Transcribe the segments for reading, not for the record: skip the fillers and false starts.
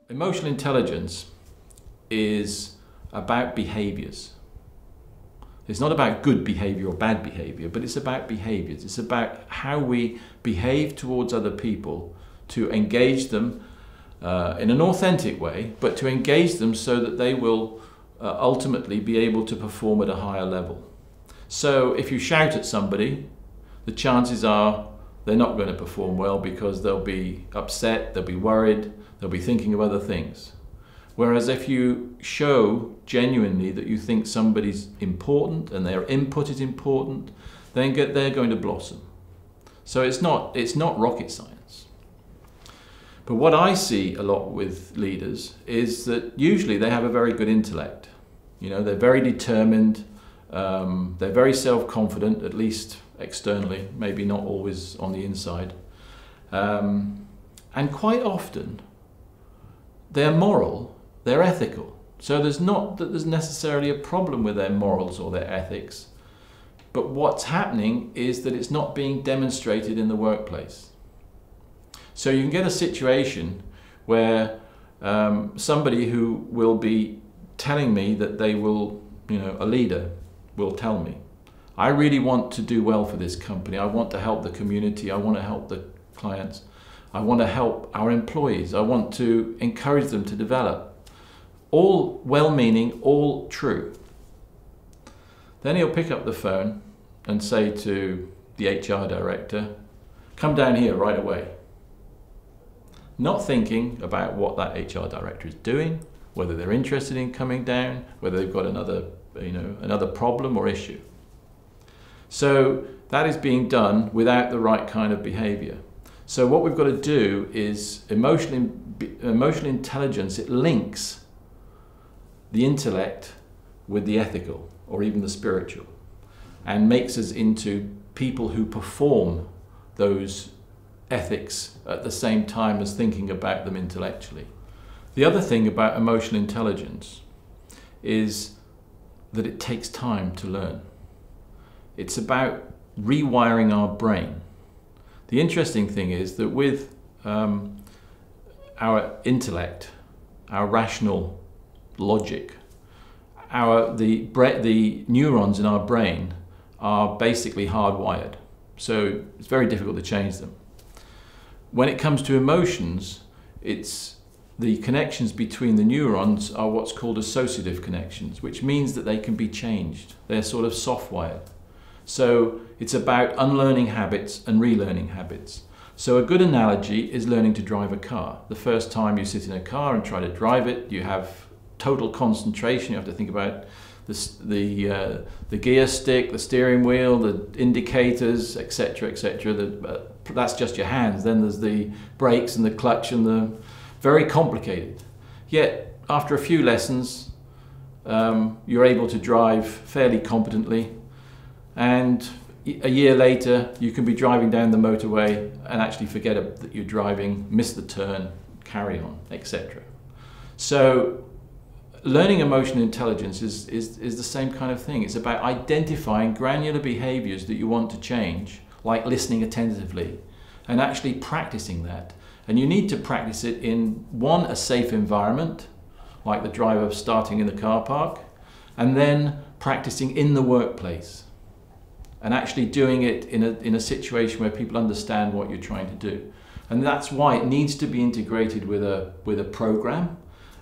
Emotional intelligence is about behaviours. It's not about good behaviour or bad behaviour, but it's about behaviours. It's about how we behave towards other people to engage them in an authentic way, but to engage them so that they will ultimately be able to perform at a higher level. So if you shout at somebody, the chances are they're not going to perform well because they'll be upset, they'll be worried, they'll be thinking of other things. Whereas if you show genuinely that you think somebody's important and their input is important, then they're going to blossom. So it's not rocket science. But what I see a lot with leaders is that usually they have a very good intellect. You know, they're very determined, they're very self-confident, at least externally, maybe not always on the inside. And quite often, they're moral, they're ethical. So there's not that there's necessarily a problem with their morals or their ethics, but what's happening is that it's not being demonstrated in the workplace. So you can get a situation where somebody who will be telling me that they will, you know, a leader will tell me, I really want to do well for this company, I want to help the community, I want to help the clients, I want to help our employees, I want to encourage them to develop. All well-meaning, all true. Then he'll pick up the phone and say to the HR director, come down here right away. Not thinking about what that HR director is doing, whether they're interested in coming down, whether they've got another problem or issue. So that is being done without the right kind of behavior. So what we've got to do is emotional intelligence, it links the intellect with the ethical or even the spiritual and makes us into people who perform those ethics at the same time as thinking about them intellectually. The other thing about emotional intelligence is that it takes time to learn. It's about rewiring our brain. The interesting thing is that with our intellect, our rational logic, the neurons in our brain are basically hardwired. So it's very difficult to change them. When it comes to emotions, the connections between the neurons are what's called associative connections, which means that they can be changed. They're sort of soft-wired. So it's about unlearning habits and relearning habits. So a good analogy is learning to drive a car. The first time you sit in a car and try to drive it, you have total concentration. You have to think about the gear stick, the steering wheel, the indicators, etc., etc. That's just your hands. Then there's the brakes and the clutch and the very complicated. Yet after a few lessons, you're able to drive fairly competently, and a year later you can be driving down the motorway and actually forget that you're driving, miss the turn, carry on, etc. So learning emotional intelligence is the same kind of thing. It's about identifying granular behaviours that you want to change, like listening attentively, and actually practicing that. And you need to practice it in, one, a safe environment, like the driver starting in the car park, and then practicing in the workplace, and actually doing it in a situation where people understand what you're trying to do. And that's why it needs to be integrated with a program,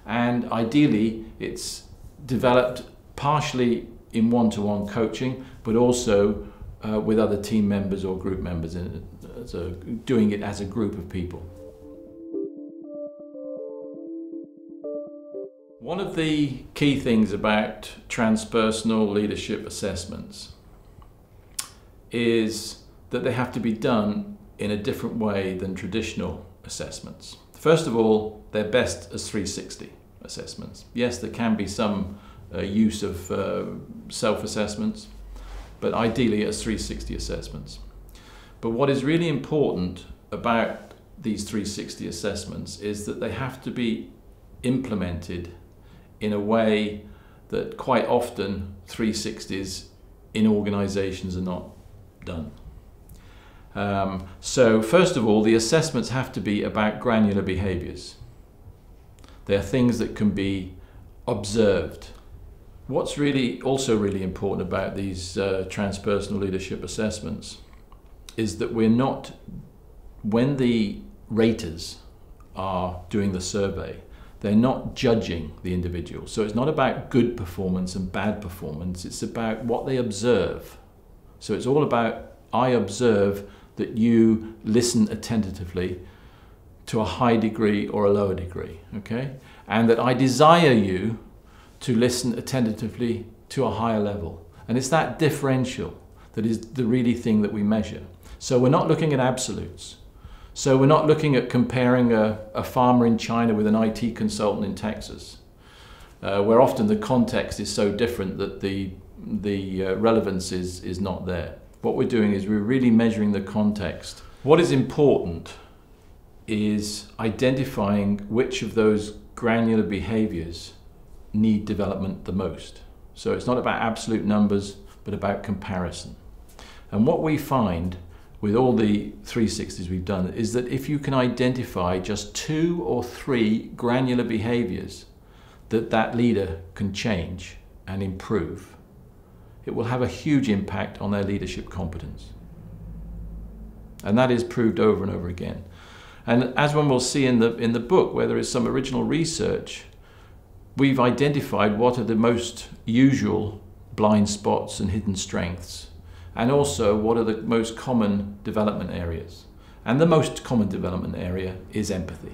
and ideally it's developed partially in one-to-one coaching, but also with other team members or group members, doing it as a group of people. One of the key things about transpersonal leadership assessments is that they have to be done in a different way than traditional assessments. First of all, they're best as 360 assessments. Yes, there can be some use of self-assessments, but ideally as 360 assessments. But what is really important about these 360 assessments is that they have to be implemented in a way that quite often 360s in organisations are not done. So first of all, the assessments have to be about granular behaviours. They are things that can be observed. What's also really important about these transpersonal leadership assessments is that we're not, when the raters are doing the survey, they're not judging the individual. So it's not about good performance and bad performance, it's about what they observe. So it's all about, I observe that you listen attentively to a high degree or a lower degree, okay? And that I desire you to listen attentively to a higher level. And it's that differential that is the really thing that we measure. So we're not looking at absolutes. So we're not looking at comparing a farmer in China with an IT consultant in Texas, where often the context is so different that the relevance is not there. What we're doing is we're really measuring the context. What is important is identifying which of those granular behaviours need development the most. So it's not about absolute numbers, but about comparison. And what we find with all the 360s we've done is that if you can identify just 2 or 3 granular behaviours that leader can change and improve, it will have a huge impact on their leadership competence. And that is proved over and over again. And as one will see in the book, where there is some original research, we've identified what are the most usual blind spots and hidden strengths, and also what are the most common development areas. And the most common development area is empathy,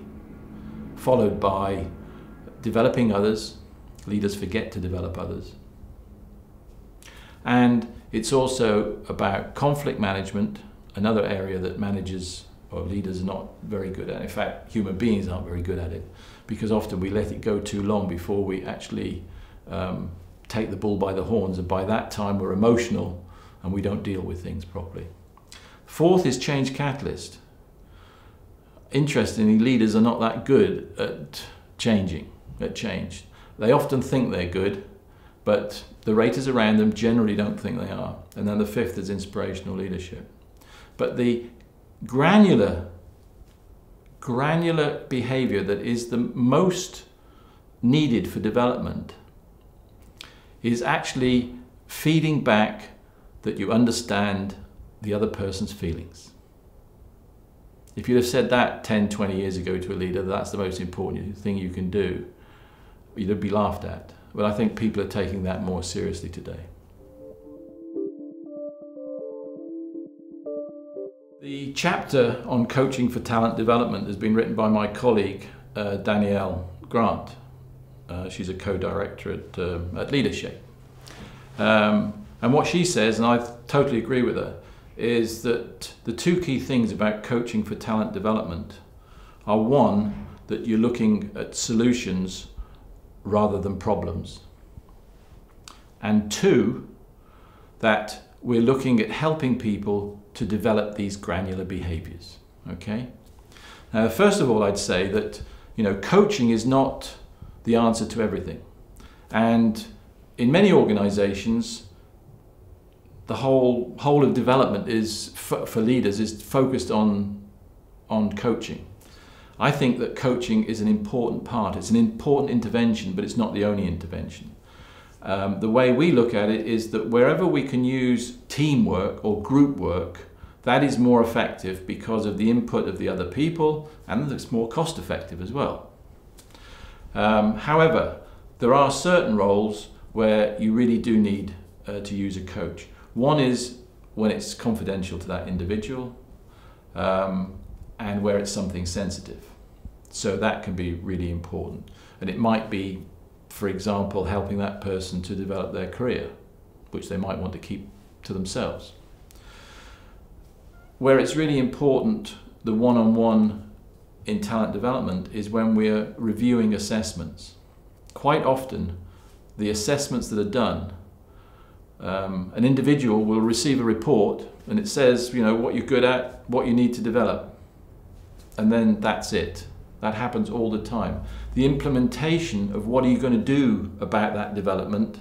followed by developing others. Leaders forget to develop others. And it's also about conflict management, another area that managers or leaders are not very good at. In fact, human beings aren't very good at it, because often we let it go too long before we actually take the bull by the horns, and by that time we're emotional and we don't deal with things properly. Fourth is change catalyst. Interestingly, leaders are not that good at change. They often think they're good, but the raters around them generally don't think they are. And then the fifth is inspirational leadership. But the granular behavior that is the most needed for development is actually feeding back that you understand the other person's feelings. If you'd have said that 10, 20 years ago to a leader, that's the most important thing you can do, you'd be laughed at. But I think people are taking that more seriously today. The chapter on coaching for talent development has been written by my colleague, Danielle Grant. She's a co-director at Leadership. And what she says, and I totally agree with her, is that the 2 key things about coaching for talent development are, 1, that you're looking at solutions rather than problems, and 2, that we're looking at helping people to develop these granular behaviours. Okay? Now, first of all, I'd say that coaching is not the answer to everything, and in many organisations, the whole of development is for leaders is focused on coaching. I think that coaching is an important part. It's an important intervention, but it's not the only intervention. The way we look at it is that wherever we can use teamwork or group work, that is more effective because of the input of the other people, and it's more cost effective as well. However, there are certain roles where you really do need to use a coach. One is when it's confidential to that individual, and where it's something sensitive. So that can be really important. And it might be, for example, helping that person to develop their career, which they might want to keep to themselves. Where it's really important, the one-on-one in talent development, is when we're reviewing assessments. Quite often, the assessments that are done, an individual will receive a report and it says, what you're good at, what you need to develop. And then that's it. That happens all the time. The implementation of what are you going to do about that development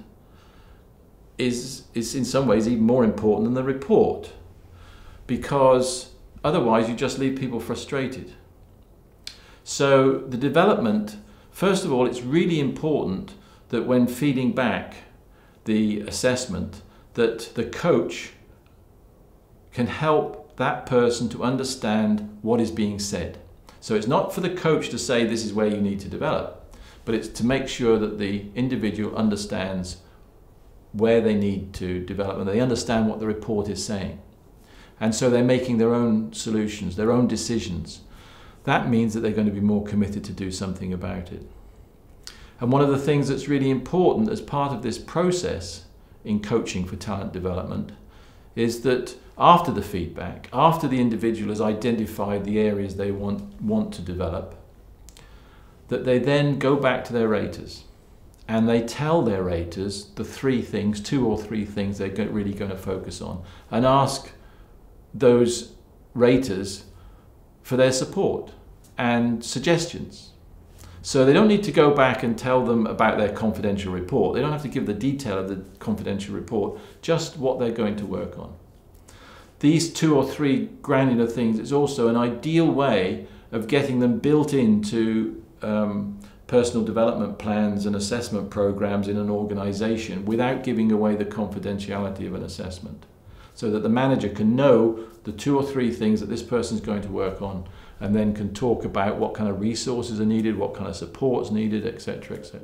is in some ways even more important than the report. because otherwise you just leave people frustrated. So the development, first of all, it's really important that when feeding back the assessment, that the coach can help that person to understand what is being said. So it's not for the coach to say this is where you need to develop, but it's to make sure that the individual understands where they need to develop and they understand what the report is saying. And so they're making their own solutions, their own decisions. That means that they're going to be more committed to do something about it. And one of the things that's really important as part of this process in coaching for talent development is that after the feedback, after the individual has identified the areas they want to develop, that they then go back to their raters and they tell their raters the 2 or 3 things they're really going to focus on, and ask those raters for their support and suggestions. So they don't need to go back and tell them about their confidential report. They don't have to give the detail of the confidential report, just what they're going to work on. These 2 or 3 granular things is also an ideal way of getting them built into personal development plans and assessment programs in an organization without giving away the confidentiality of an assessment, so that the manager can know the 2 or 3 things that this person is going to work on, and then can talk about what kind of resources are needed, what kind of support is needed, etc., etc.